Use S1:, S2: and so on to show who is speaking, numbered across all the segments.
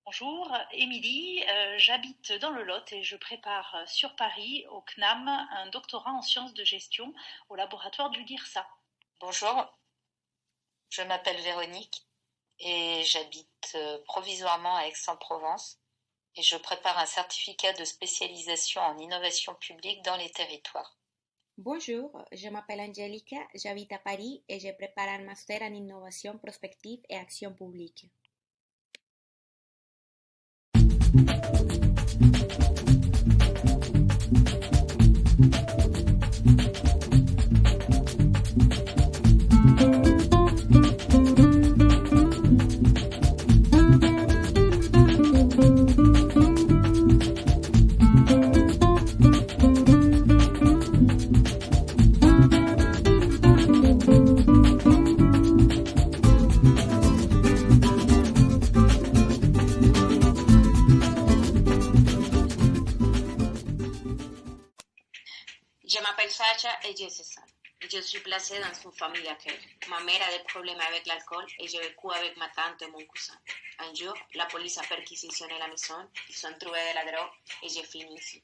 S1: Bonjour, Émilie, j'habite dans le Lot et je prépare sur Paris, au CNAM, un doctorat en sciences de gestion au laboratoire du LIRSA.
S2: Bonjour, je m'appelle Véronique et j'habite provisoirement à Aix-en-Provence et je prépare un certificat de spécialisation en innovation publique dans les territoires.
S3: Bonjour, je m'appelle Angélica, j'habite à Paris et je prépare un master en innovation prospective et action publique.
S4: Je m'appelle Sacha et j'ai 16 ans. Je suis placée dans une famille d'accueil. Ma mère a des problèmes avec l'alcool et j'ai vécu avec ma tante et mon cousin. Un jour, la police a perquisitionné la maison, ils ont trouvé de la drogue et j'ai fini ici.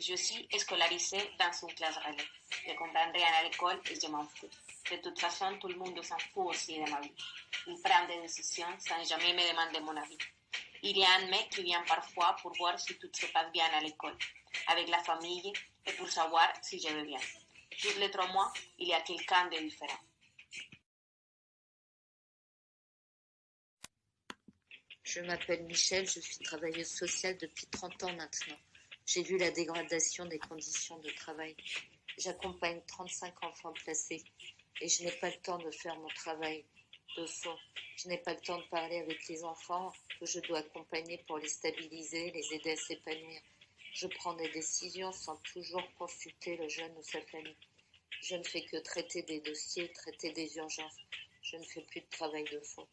S4: Je suis scolarisée dans une classe relais. Je comprends rien à l'école et je m'en fous. De toute façon, tout le monde s'en fout aussi de ma vie. Ils prennent des décisions sans jamais me demander mon avis. Il y a un mec qui vient parfois pour voir si tout se passe bien à l'école, avec la famille et pour savoir si je vais bien. Tous les 3 mois, il y a quelqu'un de différent.
S2: Je m'appelle Michel, je suis travailleuse sociale depuis 30 ans maintenant. J'ai vu la dégradation des conditions de travail. J'accompagne 35 enfants placés et je n'ai pas le temps de faire mon travail de fond. Je n'ai pas le temps de parler avec les enfants que je dois accompagner pour les stabiliser, les aider à s'épanouir. Je prends des décisions sans toujours consulter le jeune ou sa famille. Je ne fais que traiter des dossiers, traiter des urgences. Je ne fais plus de travail de fond.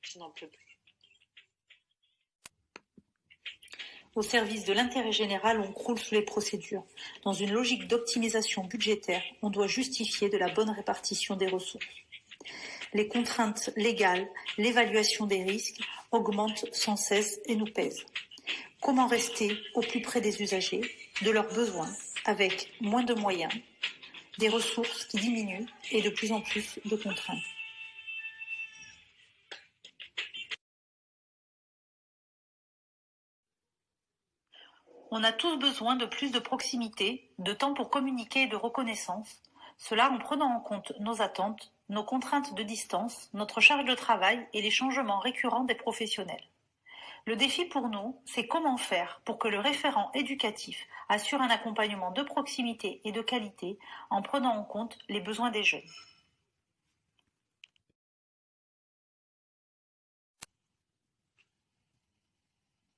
S2: Je n'en peux plus.
S1: Au service de l'intérêt général, on croule sous les procédures. Dans une logique d'optimisation budgétaire, on doit justifier de la bonne répartition des ressources. Les contraintes légales, l'évaluation des risques augmentent sans cesse et nous pèsent. Comment rester au plus près des usagers, de leurs besoins, avec moins de moyens, des ressources qui diminuent et de plus en plus de contraintes. On a tous besoin de plus de proximité, de temps pour communiquer et de reconnaissance, cela en prenant en compte nos attentes, nos contraintes de distance, notre charge de travail et les changements récurrents des professionnels. Le défi pour nous, c'est comment faire pour que le référent éducatif assure un accompagnement de proximité et de qualité en prenant en compte les besoins des jeunes.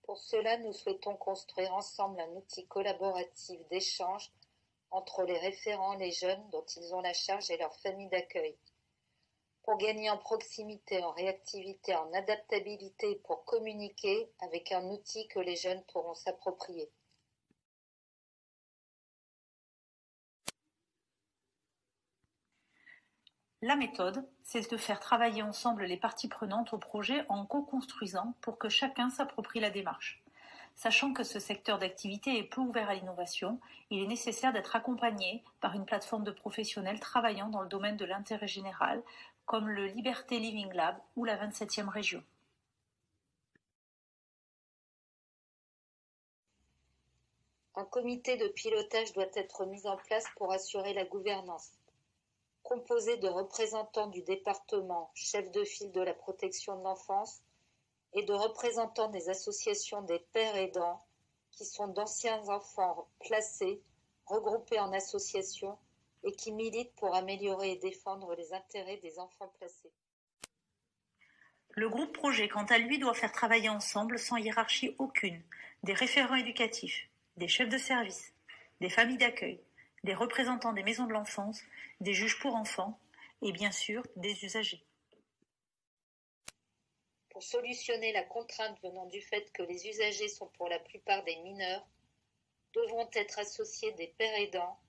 S2: Pour cela, nous souhaitons construire ensemble un outil collaboratif d'échange entre les référents, les jeunes dont ils ont la charge et leurs familles d'accueil. Pour gagner en proximité, en réactivité, en adaptabilité, pour communiquer avec un outil que les jeunes pourront s'approprier.
S1: La méthode, c'est de faire travailler ensemble les parties prenantes au projet en co-construisant pour que chacun s'approprie la démarche. Sachant que ce secteur d'activité est peu ouvert à l'innovation, il est nécessaire d'être accompagné par une plateforme de professionnels travaillant dans le domaine de l'intérêt général, comme le Liberté Living Lab ou la 27e région.
S2: Un comité de pilotage doit être mis en place pour assurer la gouvernance. Composé de représentants du département, chefs de file de la protection de l'enfance, et de représentants des associations des pères aidants, qui sont d'anciens enfants placés, regroupés en associations, et qui militent pour améliorer et défendre les intérêts des enfants placés.
S1: Le groupe projet, quant à lui, doit faire travailler ensemble, sans hiérarchie aucune, des référents éducatifs, des chefs de service, des familles d'accueil, des représentants des maisons de l'enfance, des juges pour enfants et bien sûr des usagers.
S2: Pour solutionner la contrainte venant du fait que les usagers sont pour la plupart des mineurs, devront être associés des pères aidants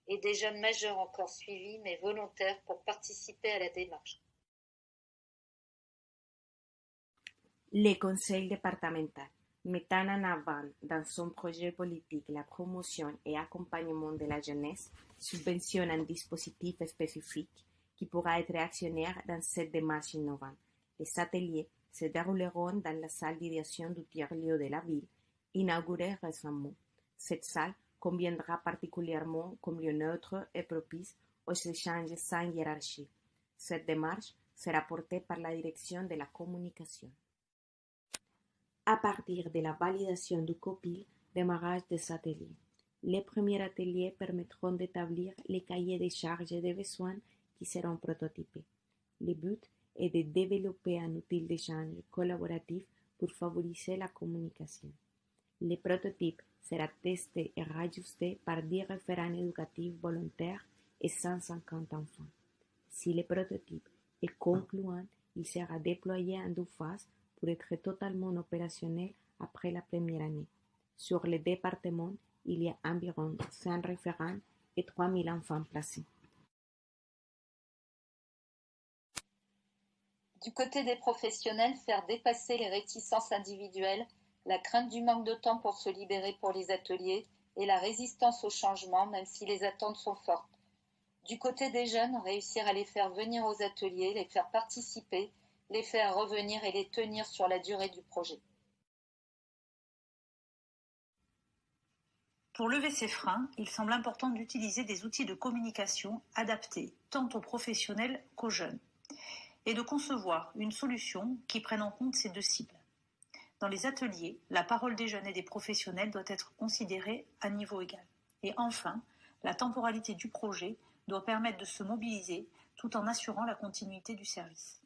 S2: et des jeunes majeurs encore suivis mais volontaires pour participer à la démarche.
S3: Le conseil départemental, mettant en avant dans son projet politique la promotion et accompagnement de la jeunesse, subventionne un dispositif spécifique qui pourra être actionnaire dans cette démarche innovante. Les ateliers se dérouleront dans la salle d'idéation du tiers-lieu de la ville, inaugurée récemment. Cette salle conviendra particulièrement comme lieu neutre et propice aux échanges sans hiérarchie. Cette démarche sera portée par la direction de la communication. À partir de la validation du COPIL, démarrage des ateliers. Les premiers ateliers permettront d'établir les cahiers des charges et des besoins qui seront prototypés. Le but est de développer un outil d'échange collaboratif pour favoriser la communication. Le prototype sera testé et rajusté par 10 référents éducatifs volontaires et 150 enfants. Si le prototype est concluant, il sera déployé en 2 phases pour être totalement opérationnel après la première année. Sur le département, il y a environ 100 référents et 3000 enfants placés.
S2: Du côté des professionnels, faire dépasser les réticences individuelles, la crainte du manque de temps pour se libérer pour les ateliers et la résistance au changement, même si les attentes sont fortes. Du côté des jeunes, réussir à les faire venir aux ateliers, les faire participer, les faire revenir et les tenir sur la durée du projet.
S1: Pour lever ces freins, il semble important d'utiliser des outils de communication adaptés tant aux professionnels qu'aux jeunes et de concevoir une solution qui prenne en compte ces 2 cibles. Dans les ateliers, la parole des jeunes et des professionnels doit être considérée à niveau égal. Et enfin, la temporalité du projet doit permettre de se mobiliser tout en assurant la continuité du service.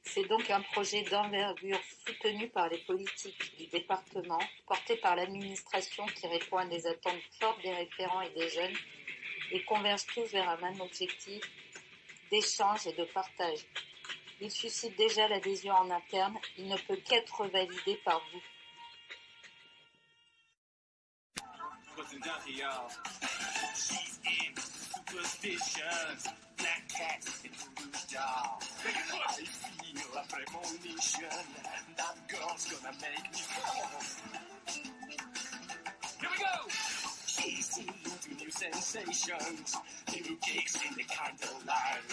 S2: C'est donc un projet d'envergure soutenu par les politiques du département, porté par l'administration qui répond à des attentes fortes des référents et des jeunes et converge tous vers un même objectif d'échange et de partage. Il suscite déjà l'adhésion en interne, il ne peut qu'être validé par vous.
S5: She's into new sensations, new kicks in the candlelight.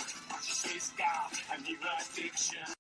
S5: She's got a new addiction.